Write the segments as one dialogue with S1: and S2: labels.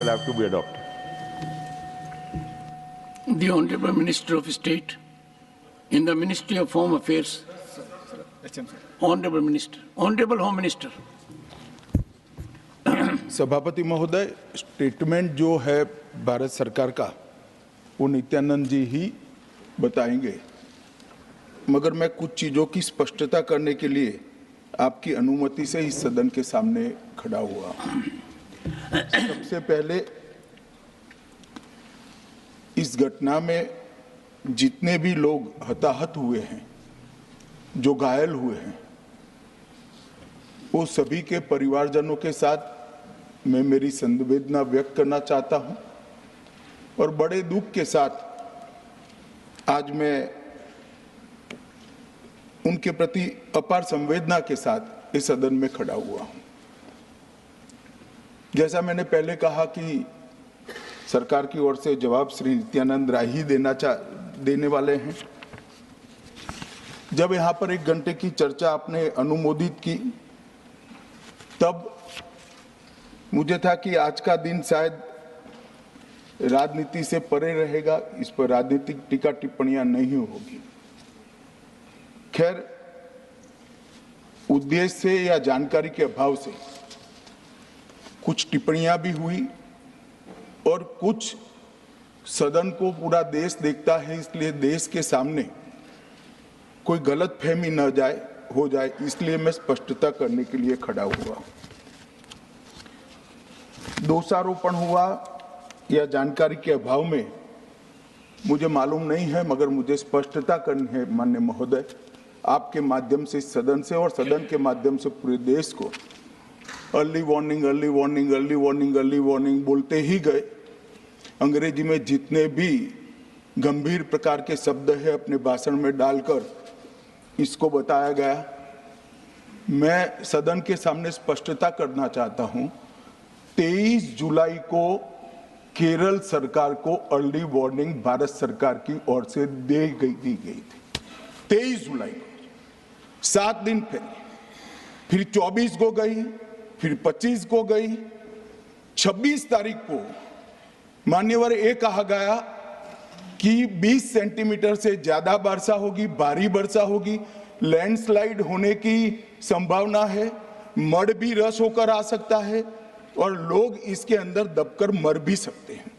S1: will have to be adopted.
S2: The Honorable Minister of State in the Ministry of Home Affairs. Honorable Minister, Honorable Home Minister.
S3: सभापति महोदय, statement जो है भारत सरकार का वो नित्यानंद जी ही बताएंगे, मगर मैं कुछ चीज़ों की स्पष्टता करने के लिए आपकी अनुमति से इस सदन के सामने खड़ा हुआ। सबसे पहले इस घटना में जितने भी लोग हताहत हुए हैं, जो घायल हुए हैं, वो सभी के परिवारजनों के साथ मैं मेरी संवेदना व्यक्त करना चाहता हूं और बड़े दुख के साथ आज मैं उनके प्रति अपार संवेदना के साथ इस सदन में खड़ा हुआ हूं। जैसा मैंने पहले कहा कि सरकार की ओर से जवाब श्री नित्यानंद राय ही देने वाले हैं। जब यहाँ पर 1 घंटे की चर्चा आपने अनुमोदित की, तब मुझे था कि आज का दिन शायद राजनीति से परे रहेगा, इस पर राजनीतिक टीका टिप्पणियां नहीं होगी। खैर, उद्देश्य से या जानकारी के अभाव से कुछ टिप्पणियां भी हुई और कुछ सदन को पूरा देश देखता है, इसलिए देश के सामने कोई गलतफहमी न हो जाए, इसलिए मैं स्पष्टता करने के लिए खड़ा हुआ। दोषारोपण हुआ या जानकारी के अभाव में मुझे मालूम नहीं है, मगर मुझे स्पष्टता करनी है माननीय महोदय, आपके माध्यम से सदन से और सदन के माध्यम से पूरे देश को। Early warning, early warning, early warning, early warning बोलते ही गए। अंग्रेजी में जितने भी गंभीर प्रकार के शब्द है अपने भाषण में डालकर इसको बताया गया। मैं सदन के सामने स्पष्टता करना चाहता हूं, 23 जुलाई को केरल सरकार को अर्ली वार्निंग भारत सरकार की ओर से दी गई थी। 23 जुलाई को 7 दिन पहले, फिर 24 को गई, फिर 25 को गई, 26 तारीख को मान्यवर ये कहा गया कि 20 सेंटीमीटर से ज्यादा वर्षा होगी, भारी वर्षा होगी, लैंडस्लाइड होने की संभावना है, मड भी रस होकर आ सकता है और लोग इसके अंदर दबकर मर भी सकते हैं।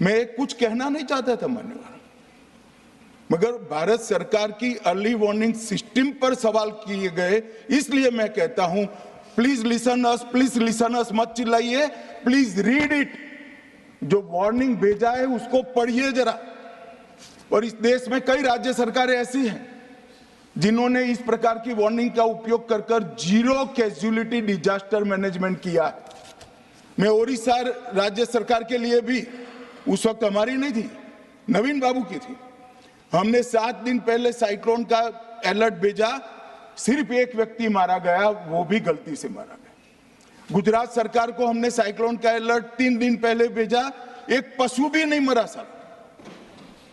S3: मैं कुछ कहना नहीं चाहता था मान्यवर, मगर भारत सरकार की अर्ली वार्निंग सिस्टम पर सवाल किए गए, इसलिए मैं कहता हूं please listen us, please listen अस, मत चिल्लाइए, प्लीज रीड इट। जो वार्निंग भेजा है उसको पढ़िए जरा। और इस देश में कई राज्य सरकारें ऐसी हैं जिन्होंने इस प्रकार की वार्निंग का उपयोग कर कर जीरो कैजुअलिटी डिजास्टर मैनेजमेंट किया है। मैं ओडिशा राज्य सरकार के लिए भी, उस वक्त हमारी नहीं थी, नवीन बाबू की थी, हमने 7 दिन पहले साइक्लोन का अलर्ट भेजा, सिर्फ 1 व्यक्ति मारा गया, वो भी गलती से मारा गया। गुजरात सरकार को हमने साइक्लोन का अलर्ट 3 दिन पहले भेजा, एक पशु भी नहीं मरा साहब।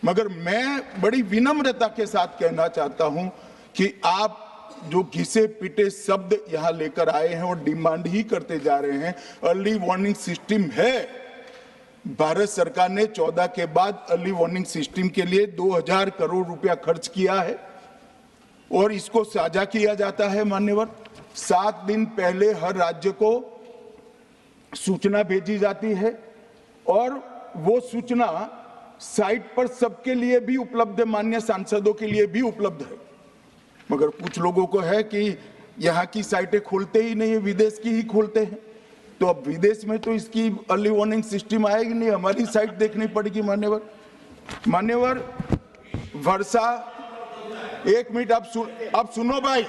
S3: मगर मैं बड़ी विनम्रता के साथ कहना चाहता हूं कि आप जो घिसे पिटे शब्द यहां लेकर आए हैं और डिमांड ही करते जा रहे हैं, अर्ली वार्निंग सिस्टम है। भारत सरकार ने 14 के बाद अर्ली वार्निंग सिस्टम के लिए 2000 करोड़ रुपया खर्च किया है और इसको साझा किया जाता है मान्यवर। 7 दिन पहले हर राज्य को सूचना भेजी जाती है और वो सूचना साइट पर सबके लिए भी उपलब्ध है, माननीय सांसदों के लिए भी उपलब्ध है। मगर कुछ लोगों को है कि यहाँ की साइटें खोलते ही नहीं है, विदेश की ही खोलते हैं। तो अब विदेश में तो इसकी अर्ली वार्निंग सिस्टम आएगी नहीं, हमारी साइट देखनी पड़ेगी मान्यवर। मान्यवर, वर्षा, 1 मिनट आप सुनो भाई,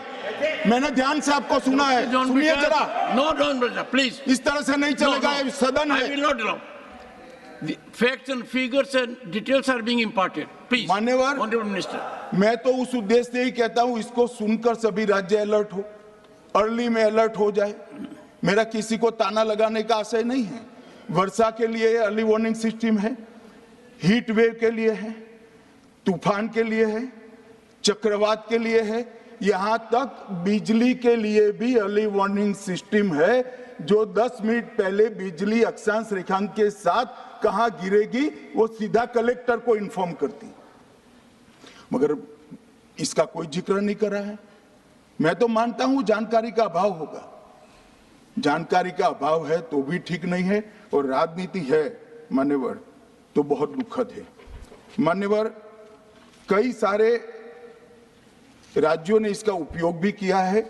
S3: मैंने ध्यान से आपको सुना है, सुनिए जरा।
S2: नो डोंट प्लीज,
S3: इस तरह से नहीं चलेगा, सदन है।
S2: I will not allow. The facts and figures and details are being imparted. Please,
S3: मान्यवर,
S2: Honorable Minister.
S3: मैं तो उस उद्देश्य से ही कहता हूं इसको सुनकर सभी राज्य अलर्ट हो, अर्ली में अलर्ट हो जाए। मेरा किसी को ताना लगाने का आशय नहीं है। वर्षा के लिए अर्ली वार्निंग सिस्टम है, हीट वेव के लिए है, तूफान के लिए है, चक्रवात के लिए है, यहां तक बिजली के लिए भी अर्ली वार्निंग सिस्टम है। जो 10 मिनट पहले बिजली अक्षांश रेखांक के साथ कहां गिरेगी वो सीधा कलेक्टर को इन्फॉर्म करती, मगर इसका कोई जिक्र नहीं कर रहा है। मैं तो मानता हूं जानकारी का अभाव होगा, जानकारी का अभाव है तो भी ठीक नहीं है, और राजनीति है मान्यवर तो बहुत दुखद है। मान्यवर, कई सारे राज्यों ने इसका उपयोग भी किया है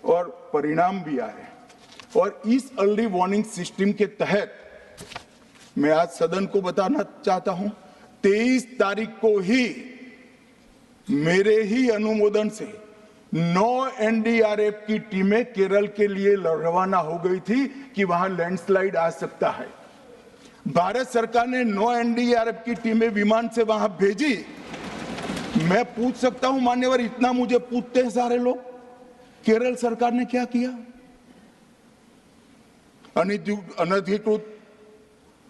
S3: और परिणाम भी आए, और इस अर्ली वार्निंग सिस्टम के तहत मैं आज सदन को बताना चाहता हूं, 23 तारीख को ही मेरे ही अनुमोदन से 9 एनडीआरएफ की टीमें केरल के लिए रवाना हो गई थी कि वहां लैंडस्लाइड आ सकता है। भारत सरकार ने 9 एनडीआरएफ की टीमें विमान से वहां भेजी। मैं पूछ सकता हूं मान्यवर, इतना मुझे पूछते हैं सारे लोग, केरल सरकार ने क्या किया? अनधिकृत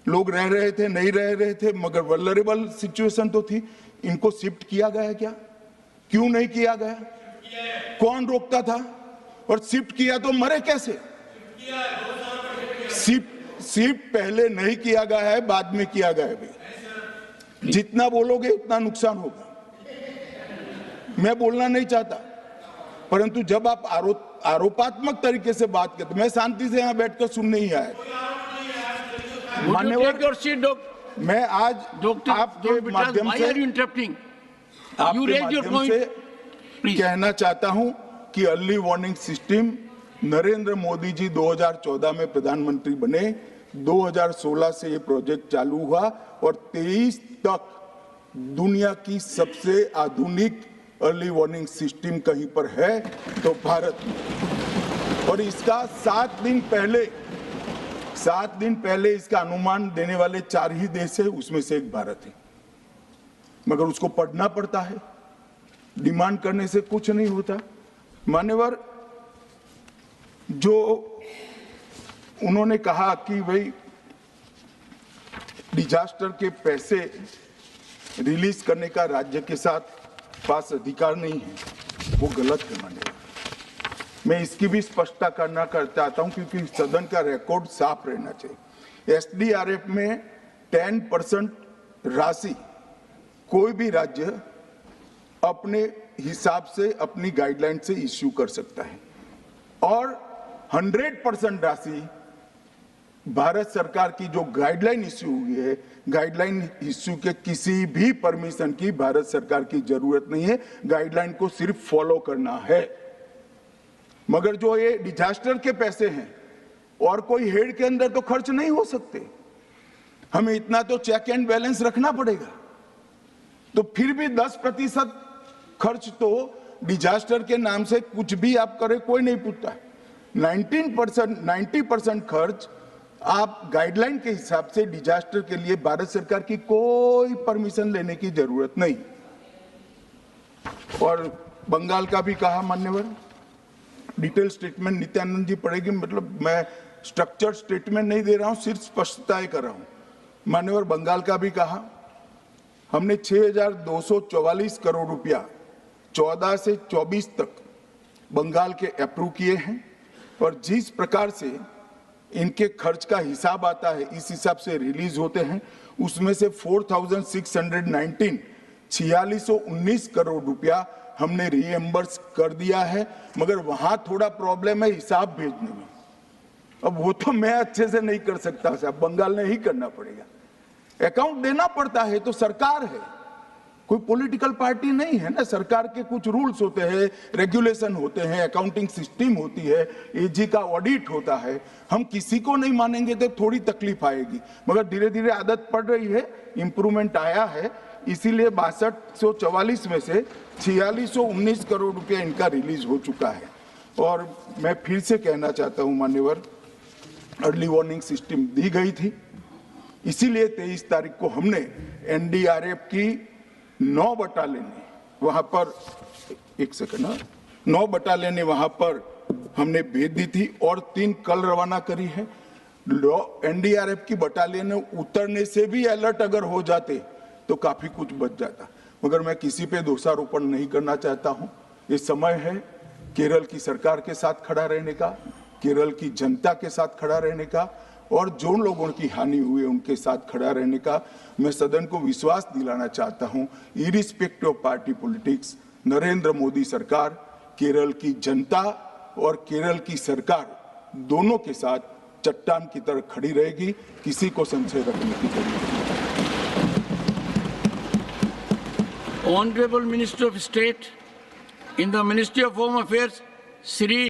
S3: लोग रह रहे थे, नहीं रह रहे थे, मगर वल्नरेबल सिचुएशन तो थी। इनको शिफ्ट किया गया क्या? क्यों नहीं किया गया? कौन रोकता था? और शिफ्ट किया तो मरे कैसे? शिफ्ट पहले नहीं किया गया है, बाद में किया गया है। जितना बोलोगे उतना नुकसान होगा। मैं बोलना नहीं चाहता, परंतु जब आप आरोपात्मक तरीके से बात करते, मैं शांति से यहां बैठकर सुनने ही आया। मान्यवर, मैं आज आपके माध्यम से कहना चाहता हूं कि early warning system Narendra Modi ji 2014 में प्रधानमंत्री बने, 2016 से ये प्रोजेक्ट चालू हुआ और 23 तक दुनिया की सबसे आधुनिक अर्ली वार्निंग सिस्टम कहीं पर है तो भारत में। और इसका 7 दिन पहले इसका अनुमान देने वाले 4 ही देश है, उसमें से एक भारत है। मगर उसको पढ़ना पड़ता है, डिमांड करने से कुछ नहीं होता। मान्यवर, जो उन्होंने कहा कि भाई डिजास्टर के पैसे रिलीज करने का राज्य के साथ पास अधिकार नहीं है, वो गलत है। मान्यवर, मैं इसकी भी स्पष्टता करना चाहता हूं क्योंकि सदन का रिकॉर्ड साफ रहना चाहिए। एसडीआरएफ में 10% राशि कोई भी राज्य अपने हिसाब से, अपनी गाइडलाइन से इश्यू कर सकता है, और 100% राशि भारत सरकार की जो गाइडलाइन इश्यू हुई है, गाइडलाइन इश्यू के किसी भी परमिशन की भारत सरकार की जरूरत नहीं है, गाइडलाइन को सिर्फ फॉलो करना है। मगर जो ये डिजास्टर के पैसे हैं और कोई हेड के अंदर तो खर्च नहीं हो सकते, हमें इतना तो चेक एंड बैलेंस रखना पड़ेगा। तो फिर भी 10% खर्च तो डिजास्टर के नाम से कुछ भी आप करें कोई नहीं पूछता है। 90% खर्च आप गाइडलाइन के हिसाब से डिजास्टर के लिए भारत सरकार की कोई परमिशन लेने की जरूरत नहीं। और बंगाल का भी कहा मान्यवर, डिटेल स्टेटमेंट नित्यानंद जी पढ़ेगी, मतलब मैं स्ट्रक्चर्ड स्टेटमेंट नहीं दे रहा हूं, सिर्फ स्पष्टताएं कर रहा हूं। मान्यवर, बंगाल का भी कहा, हमने 6,244 करोड़ रुपया 14 से 24 तक बंगाल के अप्रूव किए हैं, और जिस प्रकार से इनके खर्च का हिसाब आता है इस हिसाब से रिलीज होते हैं। उसमें से 4,619 4619 करोड़ रुपया हमने रीएम्बर्स कर दिया है, मगर वहां थोड़ा प्रॉब्लम है हिसाब भेजने में। अब वो तो मैं अच्छे से नहीं कर सकता साहब, बंगाल ने ही करना पड़ेगा। अकाउंट देना पड़ता है तो सरकार है, कोई पॉलिटिकल पार्टी नहीं है ना। सरकार के कुछ रूल्स होते हैं, रेगुलेशन होते हैं, अकाउंटिंग सिस्टम होती है, एजी का ऑडिट होता है। हम किसी को नहीं मानेंगे तो थोड़ी तकलीफ आएगी, मगर धीरे धीरे आदत पड़ रही है, इंप्रूवमेंट आया है। इसीलिए 6244 में से 4619 करोड़ रुपया इनका रिलीज हो चुका है। और मैं फिर से कहना चाहता हूं मान्यवर, अर्ली वार्निंग सिस्टम दी गई थी, इसीलिए 23 तारीख को हमने एनडीआरएफ की 9 बटालियन वहां पर, 9 बटालियन वहां पर हमने भेज दी थी और 3 कल रवाना करी है। एनडीआरएफ की बटालियन उतरने से भी अलर्ट अगर हो जाते तो काफी कुछ बच जाता, मगर मैं किसी पे दोषारोपण नहीं करना चाहता हूं। ये समय है केरल की सरकार के साथ खड़ा रहने का, केरल की जनता के साथ खड़ा रहने का और जो लोगों की हानि हुई है उनके साथ खड़ा रहने का मैं सदन को विश्वास दिलाना चाहता हूं। Irrespective of party politics, Narendra Modi सरकार केरल की जनता और केरल की सरकार दोनों के साथ चट्टान की तरह खड़ी रहेगी, किसी को संशय रखने की जरूरत नहीं।
S2: Honorable Minister of State in the Ministry of Home Affairs, Shri